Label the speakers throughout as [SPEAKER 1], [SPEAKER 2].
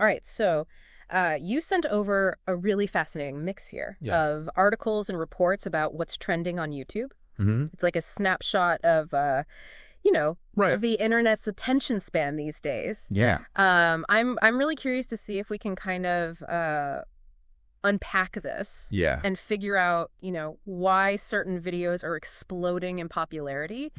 [SPEAKER 1] All right, so you sent over a really fascinating mix here of articles and reports about what's trending on YouTube. It's like a snapshot of, of the internet's attention span these days.
[SPEAKER 2] Yeah.
[SPEAKER 1] I'm really curious to see if we can kind of unpack this and figure out, why certain videos are exploding in popularity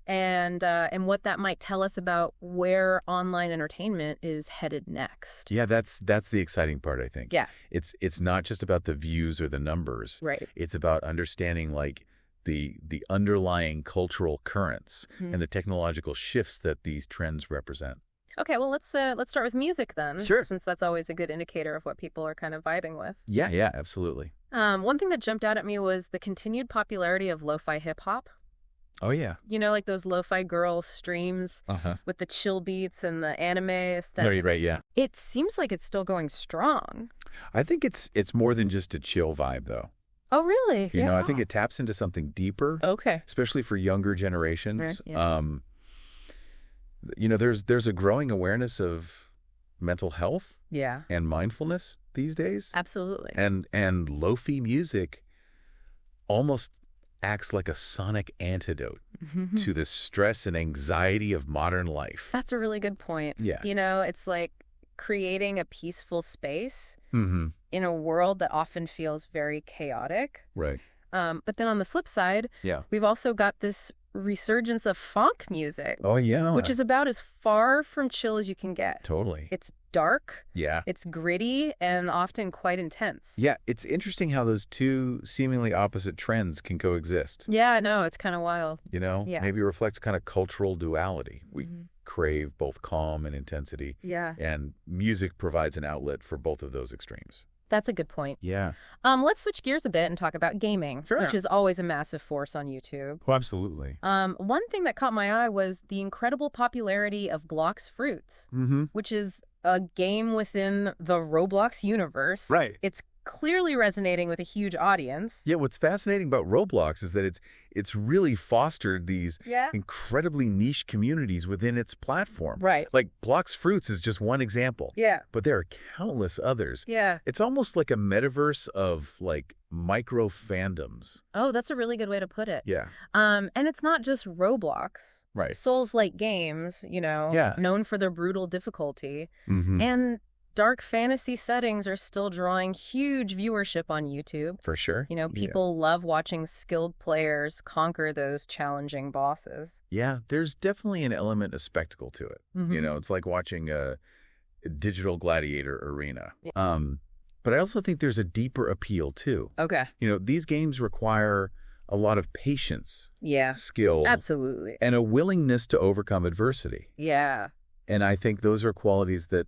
[SPEAKER 1] and what that might tell us about where online entertainment is headed next.
[SPEAKER 2] Yeah, that's the exciting part, I think.
[SPEAKER 1] Yeah.
[SPEAKER 2] It's not just about the views or the numbers.
[SPEAKER 1] Right.
[SPEAKER 2] It's about understanding like the underlying cultural currents and the technological shifts that these trends represent.
[SPEAKER 1] Okay, well, let's start with music then.
[SPEAKER 2] Sure.
[SPEAKER 1] Since that's always a good indicator of what people are kind of vibing with.
[SPEAKER 2] Yeah, absolutely.
[SPEAKER 1] One thing that jumped out at me was the continued popularity of lo-fi hip-hop.
[SPEAKER 2] Oh, yeah.
[SPEAKER 1] Like those lo-fi girl streams with the chill beats and the anime aesthetic.
[SPEAKER 2] Right, yeah.
[SPEAKER 1] It seems like it's still going strong.
[SPEAKER 2] I think it's more than just a chill vibe, though.
[SPEAKER 1] Oh, really?
[SPEAKER 2] You know, I think it taps into something deeper.
[SPEAKER 1] Okay.
[SPEAKER 2] Especially for younger generations.
[SPEAKER 1] Right, yeah.
[SPEAKER 2] There's a growing awareness of mental health and mindfulness these days.
[SPEAKER 1] Absolutely.
[SPEAKER 2] And lo-fi music almost acts like a sonic antidote to the stress and anxiety of modern life.
[SPEAKER 1] That's a really good point.
[SPEAKER 2] Yeah.
[SPEAKER 1] It's like creating a peaceful space in a world that often feels very chaotic.
[SPEAKER 2] Right.
[SPEAKER 1] But then on the flip side, we've also got this resurgence of funk music.
[SPEAKER 2] Oh, yeah.
[SPEAKER 1] Which is about as far from chill as you can get.
[SPEAKER 2] Totally.
[SPEAKER 1] It's dark.
[SPEAKER 2] Yeah.
[SPEAKER 1] It's gritty and often quite intense.
[SPEAKER 2] Yeah, it's interesting how those two seemingly opposite trends can coexist.
[SPEAKER 1] Yeah, no, it's kind of wild.
[SPEAKER 2] Yeah. Maybe it reflects kind of cultural duality. We crave both calm and intensity.
[SPEAKER 1] Yeah.
[SPEAKER 2] And music provides an outlet for both of those extremes.
[SPEAKER 1] That's a good point.
[SPEAKER 2] Yeah.
[SPEAKER 1] Let's switch gears a bit and talk about gaming,
[SPEAKER 2] Sure.
[SPEAKER 1] which is always a massive force on YouTube.
[SPEAKER 2] Oh, absolutely.
[SPEAKER 1] One thing that caught my eye was the incredible popularity of Blox Fruits, which is a game within the Roblox universe.
[SPEAKER 2] Right.
[SPEAKER 1] It's clearly resonating with a huge audience.
[SPEAKER 2] Yeah, what's fascinating about Roblox is that it's really fostered these incredibly niche communities within its platform.
[SPEAKER 1] Right.
[SPEAKER 2] Like Blox Fruits is just one example.
[SPEAKER 1] Yeah.
[SPEAKER 2] But there are countless others.
[SPEAKER 1] Yeah.
[SPEAKER 2] It's almost like a metaverse of like micro fandoms.
[SPEAKER 1] Oh, that's a really good way to put it.
[SPEAKER 2] Yeah.
[SPEAKER 1] And it's not just Roblox.
[SPEAKER 2] Right.
[SPEAKER 1] Souls-like games, known for their brutal difficulty. And dark fantasy settings are still drawing huge viewership on YouTube.
[SPEAKER 2] For sure.
[SPEAKER 1] People love watching skilled players conquer those challenging bosses.
[SPEAKER 2] Yeah, there's definitely an element of spectacle to it. It's like watching a digital gladiator arena.
[SPEAKER 1] Yeah.
[SPEAKER 2] But I also think there's a deeper appeal too.
[SPEAKER 1] Okay.
[SPEAKER 2] These games require a lot of patience, skill,
[SPEAKER 1] absolutely,
[SPEAKER 2] and a willingness to overcome adversity.
[SPEAKER 1] Yeah.
[SPEAKER 2] And I think those are qualities that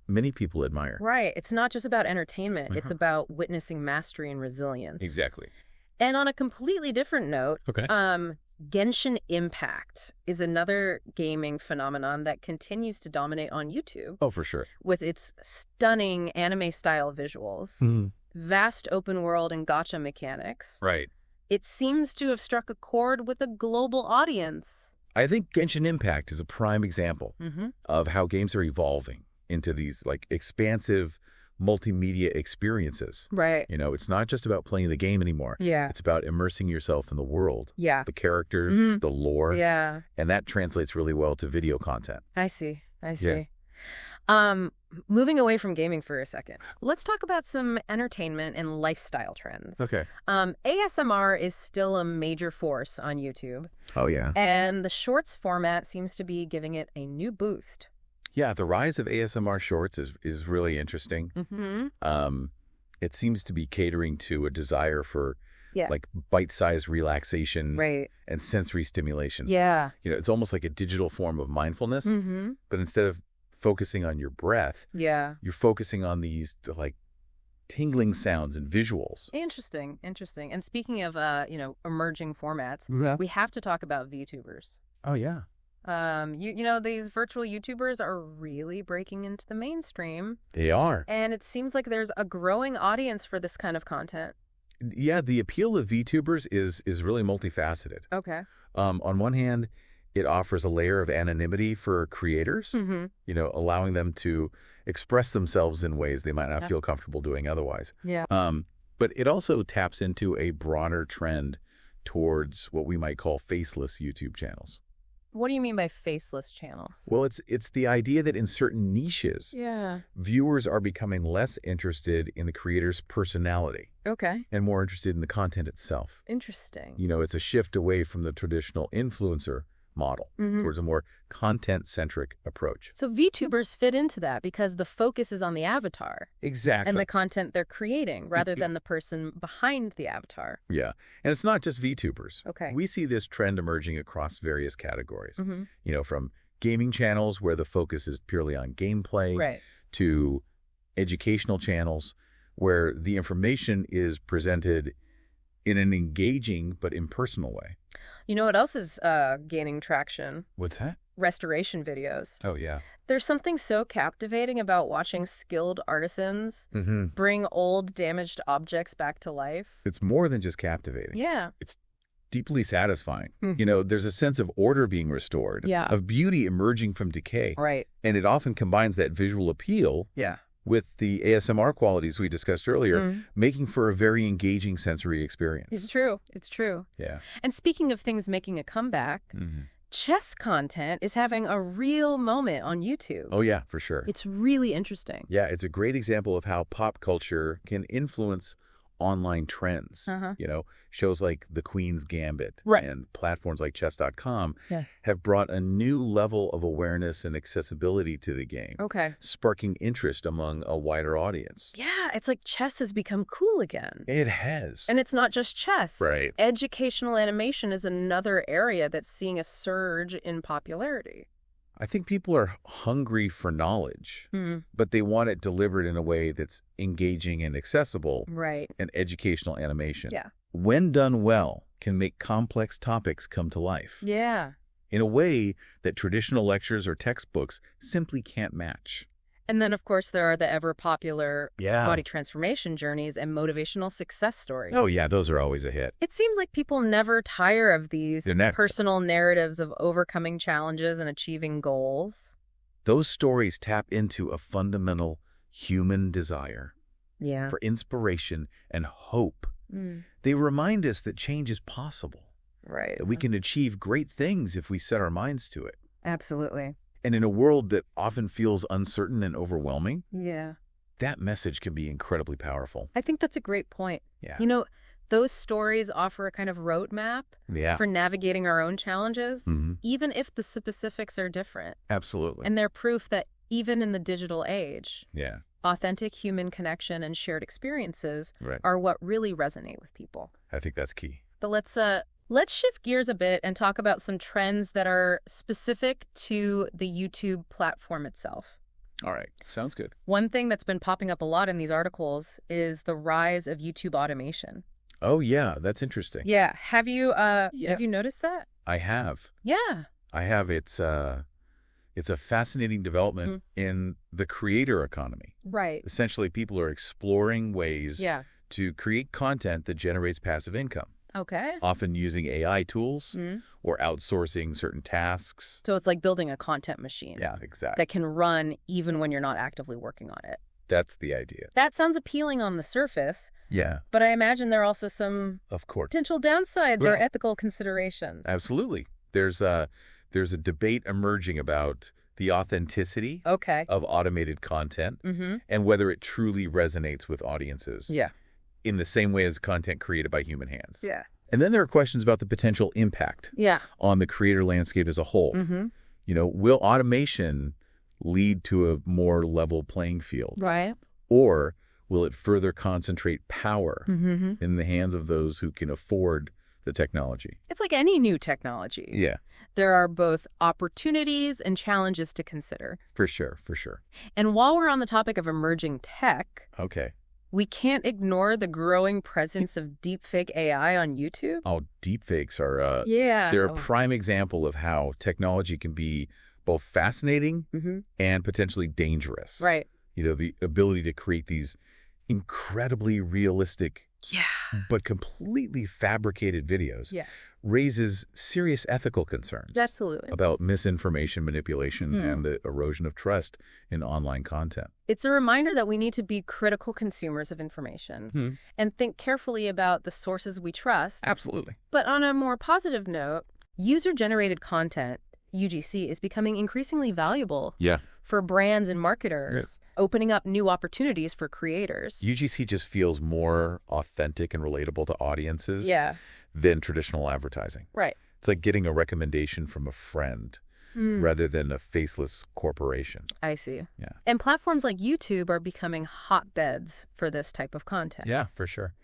[SPEAKER 2] many people admire.
[SPEAKER 1] Right. It's not just about entertainment. It's about witnessing mastery and resilience.
[SPEAKER 2] Exactly.
[SPEAKER 1] And on a completely different note, Genshin Impact is another gaming phenomenon that continues to dominate on YouTube.
[SPEAKER 2] Oh, for sure.
[SPEAKER 1] With its stunning anime-style visuals, vast open world and gacha mechanics.
[SPEAKER 2] Right.
[SPEAKER 1] It seems to have struck a chord with a global audience.
[SPEAKER 2] I think Genshin Impact is a prime example of how games are evolving into these like expansive multimedia experiences.
[SPEAKER 1] Right.
[SPEAKER 2] It's not just about playing the game anymore.
[SPEAKER 1] Yeah.
[SPEAKER 2] It's about immersing yourself in the world.
[SPEAKER 1] Yeah.
[SPEAKER 2] The characters, the lore.
[SPEAKER 1] Yeah.
[SPEAKER 2] And that translates really well to video content.
[SPEAKER 1] I see. Yeah. Moving away from gaming for a second, let's talk about some entertainment and lifestyle trends.
[SPEAKER 2] Okay.
[SPEAKER 1] ASMR is still a major force on YouTube.
[SPEAKER 2] Oh, yeah.
[SPEAKER 1] And the shorts format seems to be giving it a new boost.
[SPEAKER 2] Yeah, the rise of ASMR shorts is really interesting. It seems to be catering to a desire for like bite-sized relaxation and sensory stimulation.
[SPEAKER 1] Yeah.
[SPEAKER 2] It's almost like a digital form of mindfulness, but instead of focusing on your breath, you're focusing on these like tingling sounds and visuals.
[SPEAKER 1] Interesting. And speaking of emerging formats, we have to talk about VTubers.
[SPEAKER 2] Oh, yeah.
[SPEAKER 1] These virtual YouTubers are really breaking into the mainstream.
[SPEAKER 2] They are.
[SPEAKER 1] And it seems like there's a growing audience for this kind of content.
[SPEAKER 2] Yeah, the appeal of VTubers is really multifaceted.
[SPEAKER 1] Okay.
[SPEAKER 2] On one hand, It offers a layer of anonymity for creators, allowing them to express themselves in ways they might not feel comfortable doing otherwise.
[SPEAKER 1] Yeah.
[SPEAKER 2] But it also taps into a broader trend towards what we might call faceless YouTube channels.
[SPEAKER 1] What do you mean by faceless channels?
[SPEAKER 2] Well, it's the idea that in certain niches, viewers are becoming less interested in the creator's personality.
[SPEAKER 1] Okay.
[SPEAKER 2] And more interested in the content itself.
[SPEAKER 1] Interesting.
[SPEAKER 2] It's a shift away from the traditional influencer model towards a more content-centric approach.
[SPEAKER 1] So VTubers fit into that because the focus is on the avatar.
[SPEAKER 2] Exactly.
[SPEAKER 1] And the content they're creating rather than the person behind the avatar.
[SPEAKER 2] Yeah. And it's not just VTubers.
[SPEAKER 1] Okay.
[SPEAKER 2] We see this trend emerging across various categories. From gaming channels where the focus is purely on gameplay to educational channels where the information is presented in an engaging but impersonal way.
[SPEAKER 1] You know what else is gaining traction?
[SPEAKER 2] What's that?
[SPEAKER 1] Restoration videos.
[SPEAKER 2] Oh, yeah.
[SPEAKER 1] There's something so captivating about watching skilled artisans bring old, damaged objects back to life.
[SPEAKER 2] It's more than just captivating.
[SPEAKER 1] Yeah.
[SPEAKER 2] It's deeply satisfying. There's a sense of order being restored, of beauty emerging from decay.
[SPEAKER 1] Right.
[SPEAKER 2] And it often combines that visual appeal with the ASMR qualities we discussed earlier, making for a very engaging sensory experience.
[SPEAKER 1] It's true. It's true.
[SPEAKER 2] Yeah.
[SPEAKER 1] And speaking of things making a comeback, chess content is having a real moment on YouTube.
[SPEAKER 2] Oh, yeah, for sure.
[SPEAKER 1] It's really interesting.
[SPEAKER 2] Yeah, it's a great example of how pop culture can influence online trends. Shows like The Queen's Gambit and platforms like chess.com have brought a new level of awareness and accessibility to the game.
[SPEAKER 1] Okay.
[SPEAKER 2] Sparking interest among a wider audience.
[SPEAKER 1] Yeah, it's like chess has become cool again.
[SPEAKER 2] It has.
[SPEAKER 1] And it's not just chess.
[SPEAKER 2] Right.
[SPEAKER 1] Educational animation is another area that's seeing a surge in popularity.
[SPEAKER 2] I think people are hungry for knowledge, but they want it delivered in a way that's engaging and accessible.
[SPEAKER 1] Right.
[SPEAKER 2] And educational animation.
[SPEAKER 1] Yeah.
[SPEAKER 2] When done well, can make complex topics come to life.
[SPEAKER 1] Yeah.
[SPEAKER 2] In a way that traditional lectures or textbooks simply can't match.
[SPEAKER 1] And then, of course, there are the ever-popular body transformation journeys and motivational success stories.
[SPEAKER 2] Oh, yeah, those are always a hit.
[SPEAKER 1] It seems like people never tire of these personal narratives of overcoming challenges and achieving goals.
[SPEAKER 2] Those stories tap into a fundamental human desire for inspiration and hope. They remind us that change is possible.
[SPEAKER 1] Right.
[SPEAKER 2] That we can achieve great things if we set our minds to it.
[SPEAKER 1] Absolutely.
[SPEAKER 2] And in a world that often feels uncertain and overwhelming,
[SPEAKER 1] yeah,
[SPEAKER 2] that message can be incredibly powerful.
[SPEAKER 1] I think that's a great point.
[SPEAKER 2] Yeah.
[SPEAKER 1] Those stories offer a kind of roadmap for navigating our own challenges, even if the specifics are different.
[SPEAKER 2] Absolutely.
[SPEAKER 1] And they're proof that even in the digital age, authentic human connection and shared experiences are what really resonate with people.
[SPEAKER 2] I think that's key.
[SPEAKER 1] But let's shift gears a bit and talk about some trends that are specific to the YouTube platform itself.
[SPEAKER 2] All right. Sounds good.
[SPEAKER 1] One thing that's been popping up a lot in these articles is the rise of YouTube automation.
[SPEAKER 2] Oh, yeah. That's interesting.
[SPEAKER 1] Yeah. Have you noticed that?
[SPEAKER 2] I have.
[SPEAKER 1] Yeah.
[SPEAKER 2] I have. It's a fascinating development in the creator economy.
[SPEAKER 1] Right.
[SPEAKER 2] Essentially, people are exploring ways to create content that generates passive income.
[SPEAKER 1] Okay.
[SPEAKER 2] Often using AI tools or outsourcing certain tasks.
[SPEAKER 1] So it's like building a content machine.
[SPEAKER 2] Yeah, exactly.
[SPEAKER 1] That can run even when you're not actively working on it.
[SPEAKER 2] That's the idea.
[SPEAKER 1] That sounds appealing on the surface.
[SPEAKER 2] Yeah.
[SPEAKER 1] But I imagine there are also some potential downsides or ethical considerations.
[SPEAKER 2] Absolutely. There's a debate emerging about the authenticity of automated content and whether it truly resonates with audiences.
[SPEAKER 1] Yeah.
[SPEAKER 2] In the same way as content created by human hands.
[SPEAKER 1] Yeah.
[SPEAKER 2] And then there are questions about the potential impact on the creator landscape as a whole. Will automation lead to a more level playing field?
[SPEAKER 1] Right.
[SPEAKER 2] Or will it further concentrate power in the hands of those who can afford the technology?
[SPEAKER 1] It's like any new technology.
[SPEAKER 2] Yeah.
[SPEAKER 1] There are both opportunities and challenges to consider.
[SPEAKER 2] For sure, for sure.
[SPEAKER 1] And while we're on the topic of emerging tech, we can't ignore the growing presence of deepfake AI on YouTube.
[SPEAKER 2] Oh, deepfakes are they're a prime example of how technology can be both fascinating and potentially dangerous.
[SPEAKER 1] Right.
[SPEAKER 2] The ability to create these incredibly realistic but completely fabricated videos raises serious ethical concerns.
[SPEAKER 1] Absolutely.
[SPEAKER 2] About misinformation manipulation and the erosion of trust in online content.
[SPEAKER 1] It's a reminder that we need to be critical consumers of information and think carefully about the sources we trust.
[SPEAKER 2] Absolutely.
[SPEAKER 1] But on a more positive note, user-generated content, UGC, is becoming increasingly valuable for brands and marketers, opening up new opportunities for creators.
[SPEAKER 2] UGC just feels more authentic and relatable to audiences than traditional advertising.
[SPEAKER 1] Right.
[SPEAKER 2] It's like getting a recommendation from a friend rather than a faceless corporation.
[SPEAKER 1] I see.
[SPEAKER 2] Yeah.
[SPEAKER 1] And platforms like YouTube are becoming hotbeds for this type of content.
[SPEAKER 2] Yeah, for sure.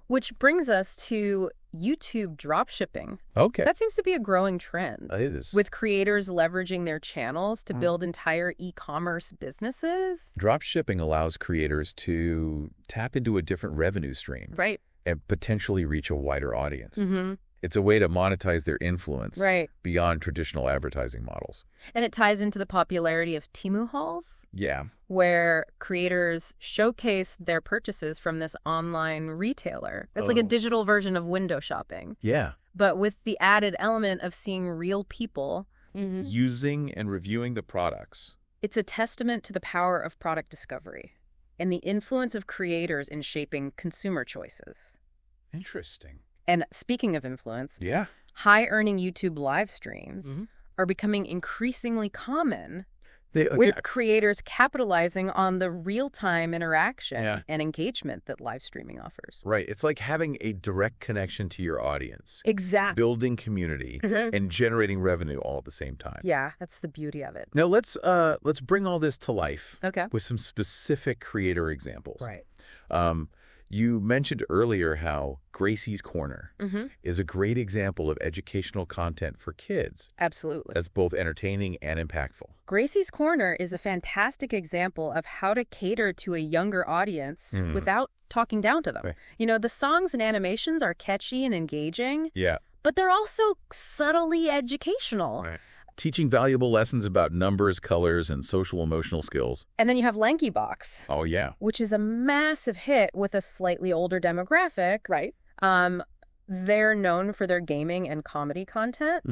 [SPEAKER 1] Which brings us to YouTube dropshipping.
[SPEAKER 2] Okay.
[SPEAKER 1] That seems to be a growing trend.
[SPEAKER 2] It is.
[SPEAKER 1] With creators leveraging their channels to build entire e-commerce businesses.
[SPEAKER 2] Dropshipping allows creators to tap into a different revenue stream.
[SPEAKER 1] Right.
[SPEAKER 2] And potentially reach a wider audience. It's a way to monetize their influence beyond traditional advertising models.
[SPEAKER 1] And it ties into the popularity of Temu hauls.
[SPEAKER 2] Yeah.
[SPEAKER 1] Where creators showcase their purchases from this online retailer. It's like a digital version of window shopping.
[SPEAKER 2] Yeah.
[SPEAKER 1] But with the added element of seeing real people
[SPEAKER 2] using and reviewing the products.
[SPEAKER 1] It's a testament to the power of product discovery and the influence of creators in shaping consumer choices.
[SPEAKER 2] Interesting.
[SPEAKER 1] And speaking of influence, high-earning YouTube live streams are becoming increasingly common, with creators capitalizing on the real-time interaction and engagement that live streaming offers.
[SPEAKER 2] Right. It's like having a direct connection to your audience.
[SPEAKER 1] Exactly.
[SPEAKER 2] Building community and generating revenue all at the same time.
[SPEAKER 1] Yeah, that's the beauty of it.
[SPEAKER 2] Now let's bring all this to life with some specific creator examples.
[SPEAKER 1] Right.
[SPEAKER 2] You mentioned earlier how Gracie's Corner is a great example of educational content for kids.
[SPEAKER 1] Absolutely.
[SPEAKER 2] That's both entertaining and impactful.
[SPEAKER 1] Gracie's Corner is a fantastic example of how to cater to a younger audience without talking down to them.
[SPEAKER 2] Right.
[SPEAKER 1] You know, the songs and animations are catchy and engaging,
[SPEAKER 2] but
[SPEAKER 1] they're also subtly educational.
[SPEAKER 2] Right. Teaching valuable lessons about numbers, colors, and social emotional skills.
[SPEAKER 1] And then you have Lanky Box.
[SPEAKER 2] Oh, yeah.
[SPEAKER 1] Which is a massive hit with a slightly older demographic. Right. They're known for their gaming and comedy content.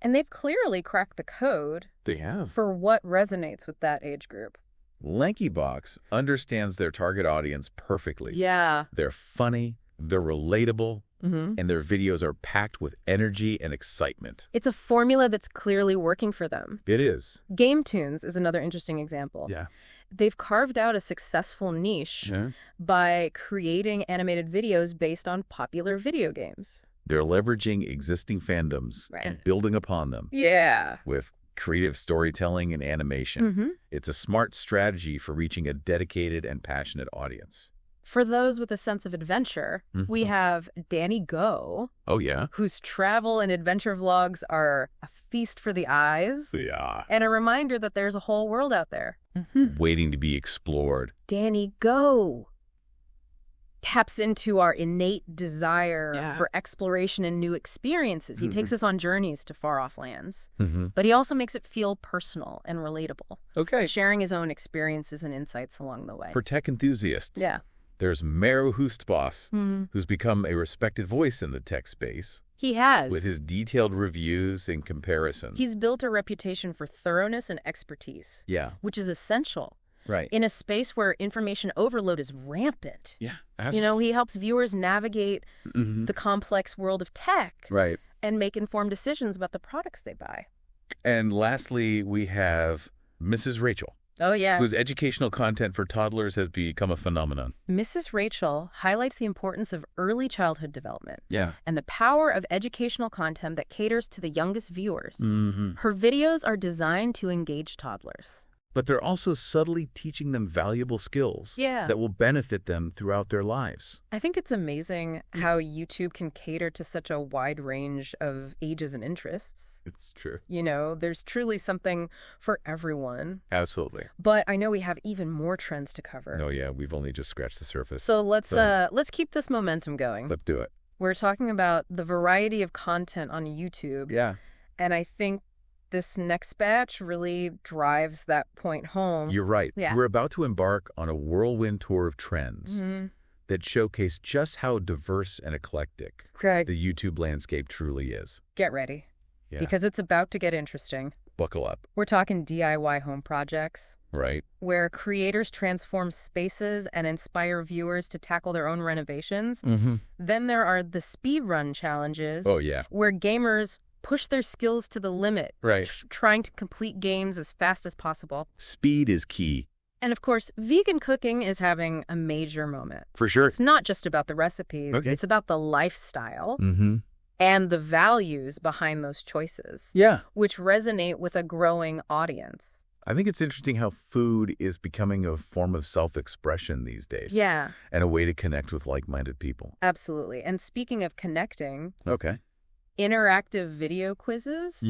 [SPEAKER 1] And they've clearly cracked the code.
[SPEAKER 2] They have.
[SPEAKER 1] For what resonates with that age group.
[SPEAKER 2] Lanky Box understands their target audience perfectly.
[SPEAKER 1] Yeah.
[SPEAKER 2] They're funny, they're relatable, and their videos are packed with energy and excitement.
[SPEAKER 1] It's a formula that's clearly working for them.
[SPEAKER 2] It is.
[SPEAKER 1] Game Tunes is another interesting example.
[SPEAKER 2] Yeah.
[SPEAKER 1] They've carved out a successful niche by creating animated videos based on popular video games.
[SPEAKER 2] They're leveraging existing fandoms and building upon them.
[SPEAKER 1] Yeah.
[SPEAKER 2] With creative storytelling and animation. It's a smart strategy for reaching a dedicated and passionate audience.
[SPEAKER 1] For those with a sense of adventure, we have Danny Go.
[SPEAKER 2] Oh, yeah?
[SPEAKER 1] Whose travel and adventure vlogs are a feast for the eyes.
[SPEAKER 2] Yeah.
[SPEAKER 1] And a reminder that there's a whole world out there.
[SPEAKER 2] Waiting to be explored.
[SPEAKER 1] Danny Go taps into our innate desire for exploration and new experiences. He takes us on journeys to far-off lands. But he also makes it feel personal and relatable.
[SPEAKER 2] Okay.
[SPEAKER 1] Sharing his own experiences and insights along the way.
[SPEAKER 2] For tech enthusiasts.
[SPEAKER 1] Yeah.
[SPEAKER 2] There's Meru Hoostboss, who's become a respected voice in the tech space.
[SPEAKER 1] He has.
[SPEAKER 2] With his detailed reviews and comparisons.
[SPEAKER 1] He's built a reputation for thoroughness and expertise.
[SPEAKER 2] Yeah.
[SPEAKER 1] Which is essential.
[SPEAKER 2] Right.
[SPEAKER 1] In a space where information overload is rampant.
[SPEAKER 2] Yeah.
[SPEAKER 1] You know, he helps viewers navigate the complex world of tech.
[SPEAKER 2] Right.
[SPEAKER 1] And make informed decisions about the products they buy.
[SPEAKER 2] And lastly, we have Mrs. Rachel.
[SPEAKER 1] Oh, yeah.
[SPEAKER 2] Whose educational content for toddlers has become a phenomenon.
[SPEAKER 1] Mrs. Rachel highlights the importance of early childhood development.
[SPEAKER 2] Yeah.
[SPEAKER 1] And the power of educational content that caters to the youngest viewers. Her videos are designed to engage toddlers.
[SPEAKER 2] But they're also subtly teaching them valuable skills that will benefit them throughout their lives.
[SPEAKER 1] I think it's amazing how YouTube can cater to such a wide range of ages and interests.
[SPEAKER 2] It's true.
[SPEAKER 1] You know, there's truly something for everyone.
[SPEAKER 2] Absolutely.
[SPEAKER 1] But I know we have even more trends to cover.
[SPEAKER 2] Oh, yeah. We've only just scratched the surface.
[SPEAKER 1] So let's keep this momentum going.
[SPEAKER 2] Let's do it.
[SPEAKER 1] We're talking about the variety of content on YouTube.
[SPEAKER 2] Yeah.
[SPEAKER 1] And I think this next batch really drives that point home.
[SPEAKER 2] You're right.
[SPEAKER 1] Yeah.
[SPEAKER 2] We're about to embark on a whirlwind tour of trends that showcase just how diverse and eclectic the YouTube landscape truly is.
[SPEAKER 1] Get ready, because it's about to get interesting.
[SPEAKER 2] Buckle up.
[SPEAKER 1] We're talking DIY home projects.
[SPEAKER 2] Right.
[SPEAKER 1] Where creators transform spaces and inspire viewers to tackle their own renovations. Then there are the speedrun challenges.
[SPEAKER 2] Oh, yeah.
[SPEAKER 1] Where gamers push their skills to the limit.
[SPEAKER 2] Right.
[SPEAKER 1] Trying to complete games as fast as possible.
[SPEAKER 2] Speed is key.
[SPEAKER 1] And of course, vegan cooking is having a major moment.
[SPEAKER 2] For sure.
[SPEAKER 1] It's not just about the recipes.
[SPEAKER 2] Okay.
[SPEAKER 1] It's about the lifestyle. And the values behind those choices.
[SPEAKER 2] Yeah.
[SPEAKER 1] Which resonate with a growing audience.
[SPEAKER 2] I think it's interesting how food is becoming a form of self-expression these days.
[SPEAKER 1] Yeah.
[SPEAKER 2] And a way to connect with like-minded people.
[SPEAKER 1] Absolutely. And speaking of connecting,
[SPEAKER 2] okay,
[SPEAKER 1] interactive video quizzes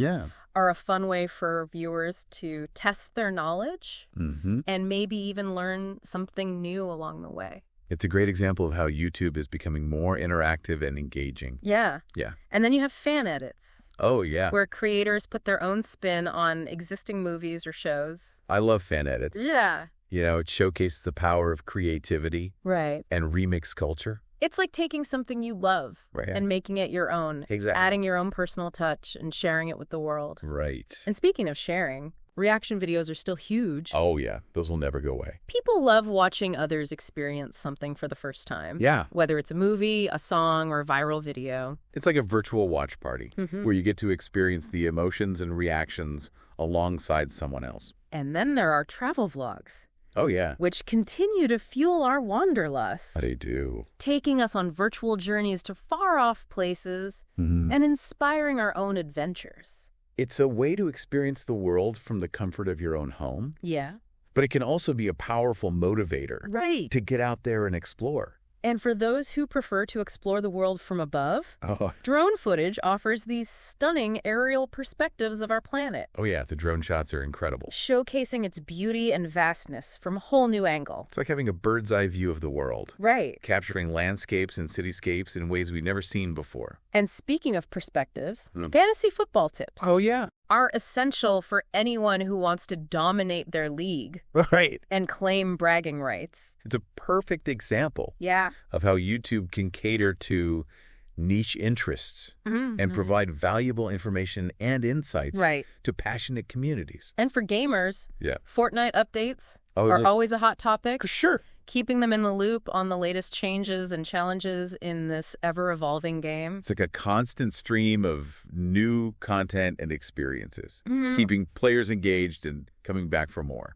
[SPEAKER 1] are a fun way for viewers to test their knowledge and maybe even learn something new along the way.
[SPEAKER 2] It's a great example of how YouTube is becoming more interactive and engaging.
[SPEAKER 1] Yeah.
[SPEAKER 2] Yeah.
[SPEAKER 1] And then you have fan edits.
[SPEAKER 2] Oh, yeah.
[SPEAKER 1] Where creators put their own spin on existing movies or shows.
[SPEAKER 2] I love fan edits.
[SPEAKER 1] Yeah.
[SPEAKER 2] You know, it showcases the power of creativity.
[SPEAKER 1] Right.
[SPEAKER 2] And remix culture.
[SPEAKER 1] It's like taking something you love and making it your own.
[SPEAKER 2] Exactly.
[SPEAKER 1] Adding your own personal touch and sharing it with the world.
[SPEAKER 2] Right.
[SPEAKER 1] And speaking of sharing, reaction videos are still huge.
[SPEAKER 2] Oh, yeah. Those will never go away.
[SPEAKER 1] People love watching others experience something for the first time.
[SPEAKER 2] Yeah.
[SPEAKER 1] Whether it's a movie, a song, or a viral video.
[SPEAKER 2] It's like a virtual watch party where you get to experience the emotions and reactions alongside someone else.
[SPEAKER 1] And then there are travel vlogs.
[SPEAKER 2] Oh, yeah.
[SPEAKER 1] Which continue to fuel our wanderlust.
[SPEAKER 2] They do.
[SPEAKER 1] Taking us on virtual journeys to far-off places and inspiring our own adventures.
[SPEAKER 2] It's a way to experience the world from the comfort of your own home.
[SPEAKER 1] Yeah.
[SPEAKER 2] But it can also be a powerful motivator.
[SPEAKER 1] Right.
[SPEAKER 2] To get out there and explore.
[SPEAKER 1] And for those who prefer to explore the world from above, drone footage offers these stunning aerial perspectives of our planet.
[SPEAKER 2] Oh, yeah. The drone shots are incredible.
[SPEAKER 1] Showcasing its beauty and vastness from a whole new angle.
[SPEAKER 2] It's like having a bird's eye view of the world.
[SPEAKER 1] Right.
[SPEAKER 2] Capturing landscapes and cityscapes in ways we've never seen before.
[SPEAKER 1] And speaking of perspectives, fantasy football tips.
[SPEAKER 2] Oh, yeah.
[SPEAKER 1] Are essential for anyone who wants to dominate their league.
[SPEAKER 2] Right.
[SPEAKER 1] And claim bragging rights.
[SPEAKER 2] It's a perfect example.
[SPEAKER 1] Yeah.
[SPEAKER 2] Of how YouTube can cater to niche interests and provide valuable information and insights to passionate communities.
[SPEAKER 1] And for gamers, Fortnite updates are always a hot topic.
[SPEAKER 2] Sure.
[SPEAKER 1] Keeping them in the loop on the latest changes and challenges in this ever-evolving game.
[SPEAKER 2] It's like a constant stream of new content and experiences, keeping players engaged and coming back for more.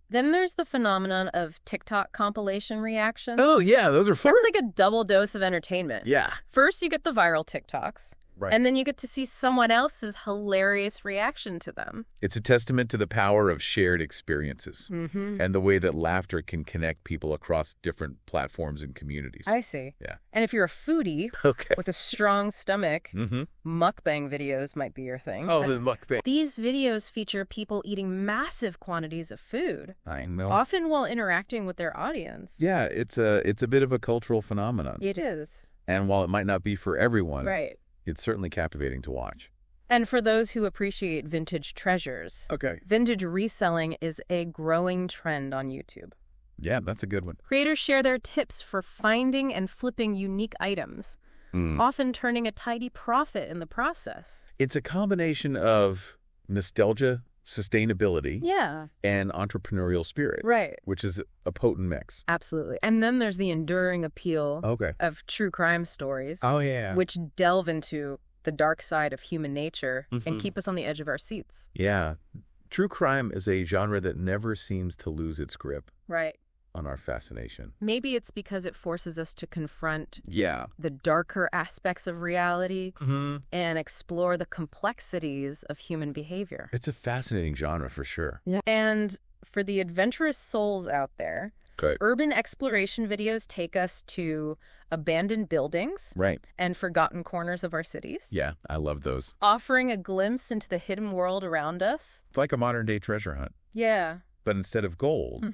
[SPEAKER 1] Then there's the phenomenon of TikTok compilation reactions.
[SPEAKER 2] Oh, yeah, those are fun.
[SPEAKER 1] It's like a double dose of entertainment.
[SPEAKER 2] Yeah.
[SPEAKER 1] First, you get the viral TikToks.
[SPEAKER 2] Right.
[SPEAKER 1] And then you get to see someone else's hilarious reaction to them.
[SPEAKER 2] It's a testament to the power of shared experiences and the way that laughter can connect people across different platforms and communities.
[SPEAKER 1] I see.
[SPEAKER 2] Yeah.
[SPEAKER 1] And if you're a foodie with a strong stomach, mukbang videos might be your thing.
[SPEAKER 2] Oh, the mukbang.
[SPEAKER 1] These videos feature people eating massive quantities of food.
[SPEAKER 2] I know.
[SPEAKER 1] Often while interacting with their audience.
[SPEAKER 2] Yeah, it's a bit of a cultural phenomenon.
[SPEAKER 1] It is.
[SPEAKER 2] And while it might not be for everyone,
[SPEAKER 1] it's
[SPEAKER 2] certainly captivating to watch.
[SPEAKER 1] And for those who appreciate vintage treasures, vintage reselling is a growing trend on YouTube.
[SPEAKER 2] Yeah, that's a good one.
[SPEAKER 1] Creators share their tips for finding and flipping unique items, often turning a tidy profit in the process.
[SPEAKER 2] It's a combination of nostalgia, sustainability, and entrepreneurial spirit, which is a potent mix.
[SPEAKER 1] Absolutely. And then there's the enduring appeal of true crime stories, which delve into the dark side of human nature and keep us on the edge of our seats.
[SPEAKER 2] Yeah. True crime is a genre that never seems to lose its grip on our fascination.
[SPEAKER 1] Maybe it's because it forces us to confront the darker aspects of reality and explore the complexities of human behavior.
[SPEAKER 2] It's a fascinating genre for sure.
[SPEAKER 1] Yeah. And for the adventurous souls out there, urban exploration videos take us to abandoned buildings and forgotten corners of our cities.
[SPEAKER 2] Yeah, I love those.
[SPEAKER 1] Offering a glimpse into the hidden world around us.
[SPEAKER 2] It's like a modern-day treasure hunt.
[SPEAKER 1] Yeah.
[SPEAKER 2] But instead of gold,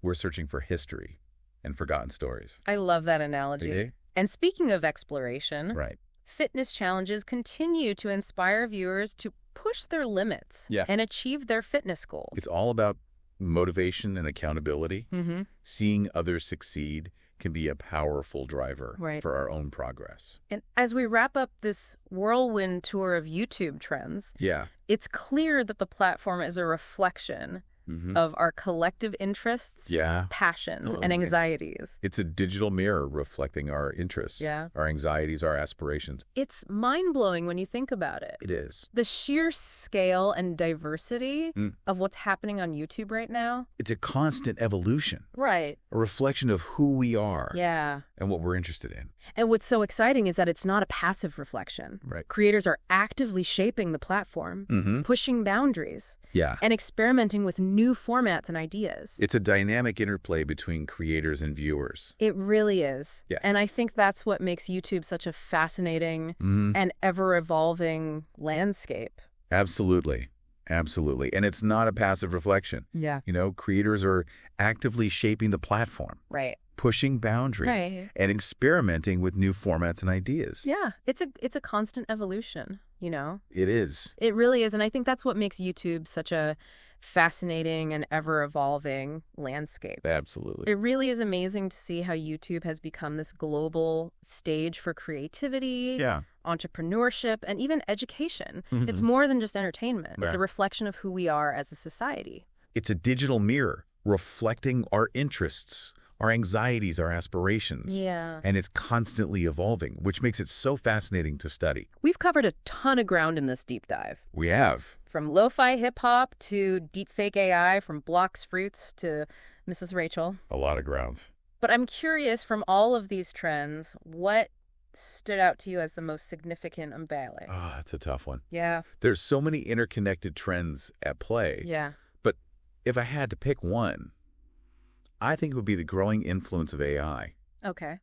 [SPEAKER 2] we're searching for history and forgotten stories.
[SPEAKER 1] I love that analogy. And speaking of exploration, fitness challenges continue to inspire viewers to push their limits and achieve their fitness goals.
[SPEAKER 2] It's all about motivation and accountability, seeing others succeed can be a powerful driver for our own progress.
[SPEAKER 1] And as we wrap up this whirlwind tour of YouTube trends, it's clear that the platform is a reflection of our collective interests, passions, and anxieties.
[SPEAKER 2] It's a digital mirror reflecting our interests, our anxieties, our aspirations.
[SPEAKER 1] It's mind-blowing when you think about it.
[SPEAKER 2] It is.
[SPEAKER 1] The sheer scale and diversity of what's happening on YouTube right now.
[SPEAKER 2] It's a constant evolution.
[SPEAKER 1] Right.
[SPEAKER 2] A reflection of who we are.
[SPEAKER 1] Yeah.
[SPEAKER 2] And what we're interested in.
[SPEAKER 1] And what's so exciting is that it's not a passive reflection.
[SPEAKER 2] Right.
[SPEAKER 1] Creators are actively shaping the platform, pushing boundaries, and experimenting with new formats and ideas.
[SPEAKER 2] It's a dynamic interplay between creators and viewers.
[SPEAKER 1] It really is.
[SPEAKER 2] Yes.
[SPEAKER 1] And I think that's what makes YouTube such a fascinating and ever-evolving landscape.
[SPEAKER 2] Absolutely. Absolutely. And it's not a passive reflection.
[SPEAKER 1] Yeah.
[SPEAKER 2] You know, creators are actively shaping the platform.
[SPEAKER 1] Right.
[SPEAKER 2] Pushing boundaries and experimenting with new formats and ideas.
[SPEAKER 1] Yeah, it's a constant evolution, you know?
[SPEAKER 2] It is.
[SPEAKER 1] It really is, and I think that's what makes YouTube such a fascinating and ever-evolving landscape.
[SPEAKER 2] Absolutely.
[SPEAKER 1] It really is amazing to see how YouTube has become this global stage for creativity, entrepreneurship, and even education. It's more than just entertainment. It's a reflection of who we are as a society.
[SPEAKER 2] It's a digital mirror reflecting our interests, our anxieties, our aspirations.
[SPEAKER 1] Yeah.
[SPEAKER 2] And it's constantly evolving, which makes it so fascinating to study.
[SPEAKER 1] We've covered a ton of ground in this deep dive.
[SPEAKER 2] We have.
[SPEAKER 1] From lo-fi hip-hop to deepfake AI, from Blox Fruits to Mrs. Rachel.
[SPEAKER 2] A lot of ground.
[SPEAKER 1] But I'm curious, from all of these trends, what stood out to you as the most significant unveiling?
[SPEAKER 2] Oh, that's a tough one.
[SPEAKER 1] Yeah.
[SPEAKER 2] There's so many interconnected trends at play.
[SPEAKER 1] Yeah.
[SPEAKER 2] But if I had to pick one, I think it would be the growing influence of AI.
[SPEAKER 1] Okay.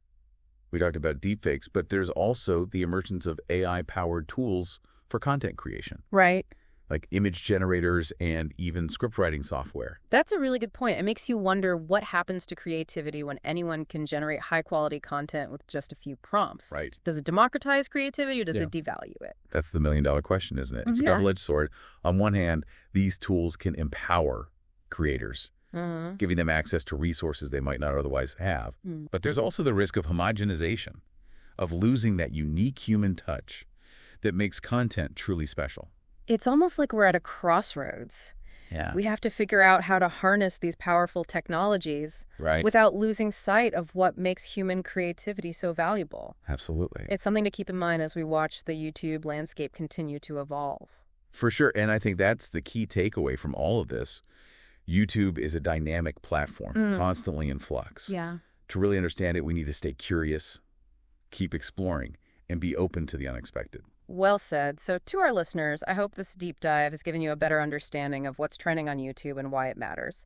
[SPEAKER 2] We talked about deepfakes, but there's also the emergence of AI-powered tools for content creation.
[SPEAKER 1] Right.
[SPEAKER 2] Like image generators and even script writing software.
[SPEAKER 1] That's a really good point. It makes you wonder what happens to creativity when anyone can generate high-quality content with just a few prompts.
[SPEAKER 2] Right.
[SPEAKER 1] Does it democratize creativity or does it devalue it?
[SPEAKER 2] That's the million-dollar question, isn't it? It's a double-edged sword. On one hand, these tools can empower creators, giving them access to resources they might not otherwise have. But there's also the risk of homogenization, of losing that unique human touch that makes content truly special.
[SPEAKER 1] It's almost like we're at a crossroads.
[SPEAKER 2] Yeah.
[SPEAKER 1] We have to figure out how to harness these powerful technologies without losing sight of what makes human creativity so valuable.
[SPEAKER 2] Absolutely.
[SPEAKER 1] It's something to keep in mind as we watch the YouTube landscape continue to evolve.
[SPEAKER 2] For sure. And I think that's the key takeaway from all of this. YouTube is a dynamic platform, constantly in flux.
[SPEAKER 1] Yeah.
[SPEAKER 2] To really understand it, we need to stay curious, keep exploring, and be open to the unexpected.
[SPEAKER 1] Well said. So to our listeners, I hope this deep dive has given you a better understanding of what's trending on YouTube and why it matters.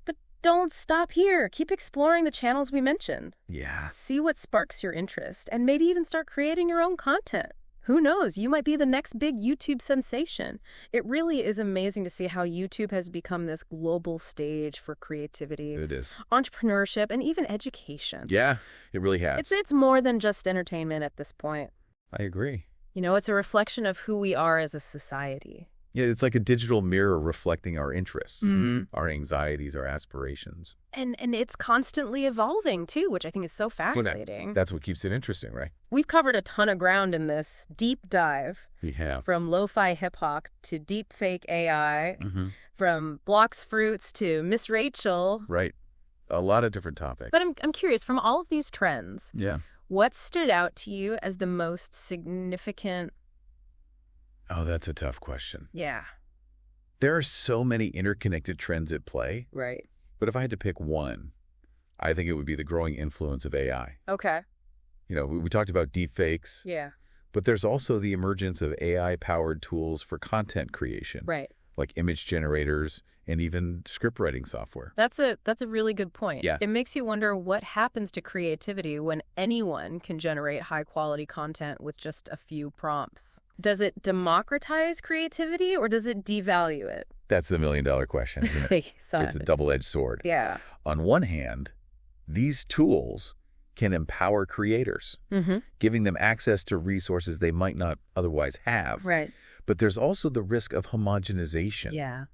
[SPEAKER 1] But don't stop here. Keep exploring the channels we mentioned.
[SPEAKER 2] Yeah.
[SPEAKER 1] See what sparks your interest and maybe even start creating your own content. Who knows? You might be the next big YouTube sensation. It really is amazing to see how YouTube has become this global stage for creativity.
[SPEAKER 2] It is.
[SPEAKER 1] Entrepreneurship and even education.
[SPEAKER 2] Yeah, it really has.
[SPEAKER 1] It's more than just entertainment at this point.
[SPEAKER 2] I agree.
[SPEAKER 1] You know, it's a reflection of who we are as a society.
[SPEAKER 2] Yeah, it's like a digital mirror reflecting our interests, our anxieties, our aspirations.
[SPEAKER 1] And it's constantly evolving, too, which I think is so fascinating.
[SPEAKER 2] Well, that's what keeps it interesting, right?
[SPEAKER 1] We've covered a ton of ground in this deep dive.
[SPEAKER 2] We have.
[SPEAKER 1] From lo-fi hip-hop to deepfake AI, from Blox Fruits to Miss Rachel.
[SPEAKER 2] Right. A lot of different topics.
[SPEAKER 1] But I'm curious, from all of these trends, what stood out to you as the most significant?
[SPEAKER 2] Oh, that's a tough question.
[SPEAKER 1] Yeah.
[SPEAKER 2] There are so many interconnected trends at play.
[SPEAKER 1] Right.
[SPEAKER 2] But if I had to pick one, I think it would be the growing influence of AI.
[SPEAKER 1] Okay.
[SPEAKER 2] You know, we talked about deepfakes.
[SPEAKER 1] Yeah.
[SPEAKER 2] But there's also the emergence of AI-powered tools for content creation.
[SPEAKER 1] Right.
[SPEAKER 2] Like image generators and even script writing software.
[SPEAKER 1] That's a really good point.
[SPEAKER 2] Yeah.
[SPEAKER 1] It makes you wonder what happens to creativity when anyone can generate high-quality content with just a few prompts. Does it democratize creativity or does it devalue it?
[SPEAKER 2] That's the million-dollar question, isn't it? It's a double-edged sword.
[SPEAKER 1] Yeah.
[SPEAKER 2] On one hand, these tools can empower creators, giving them access to resources they might not otherwise have.
[SPEAKER 1] Right.
[SPEAKER 2] But there's also the risk of homogenization.
[SPEAKER 1] Yeah.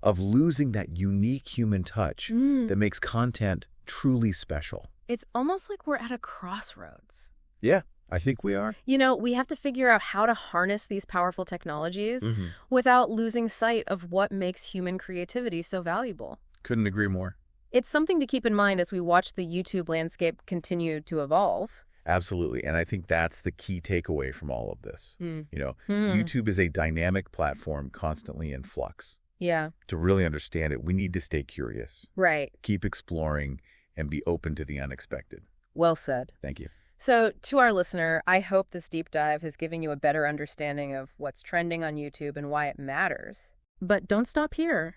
[SPEAKER 2] of losing that unique human touch that makes content truly special.
[SPEAKER 1] It's almost like we're at a crossroads.
[SPEAKER 2] Yeah, I think we are.
[SPEAKER 1] You know, we have to figure out how to harness these powerful technologies without losing sight of what makes human creativity so valuable.
[SPEAKER 2] Couldn't agree more.
[SPEAKER 1] It's something to keep in mind as we watch the YouTube landscape continue to evolve.
[SPEAKER 2] Absolutely. And I think that's the key takeaway from all of this. You know, YouTube is a dynamic platform constantly in flux.
[SPEAKER 1] Yeah.
[SPEAKER 2] To really understand it, we need to stay curious.
[SPEAKER 1] Right.
[SPEAKER 2] Keep exploring and be open to the unexpected.
[SPEAKER 1] Well said.
[SPEAKER 2] Thank you.
[SPEAKER 1] So, to our listener, I hope this deep dive has given you a better understanding of what's trending on YouTube and why it matters. But don't stop here.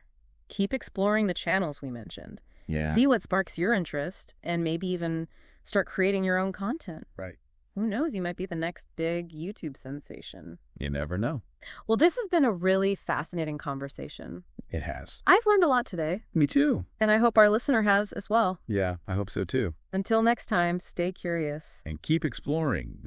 [SPEAKER 1] Keep exploring the channels we mentioned.
[SPEAKER 2] Yeah.
[SPEAKER 1] See what sparks your interest and maybe even start creating your own content.
[SPEAKER 2] Right.
[SPEAKER 1] Who knows, you might be the next big YouTube sensation.
[SPEAKER 2] You never know.
[SPEAKER 1] Well, this has been a really fascinating conversation.
[SPEAKER 2] It has.
[SPEAKER 1] I've learned a lot today.
[SPEAKER 2] Me too.
[SPEAKER 1] And I hope our listener has as well.
[SPEAKER 2] Yeah, I hope so too.
[SPEAKER 1] Until next time, stay curious.
[SPEAKER 2] And keep exploring.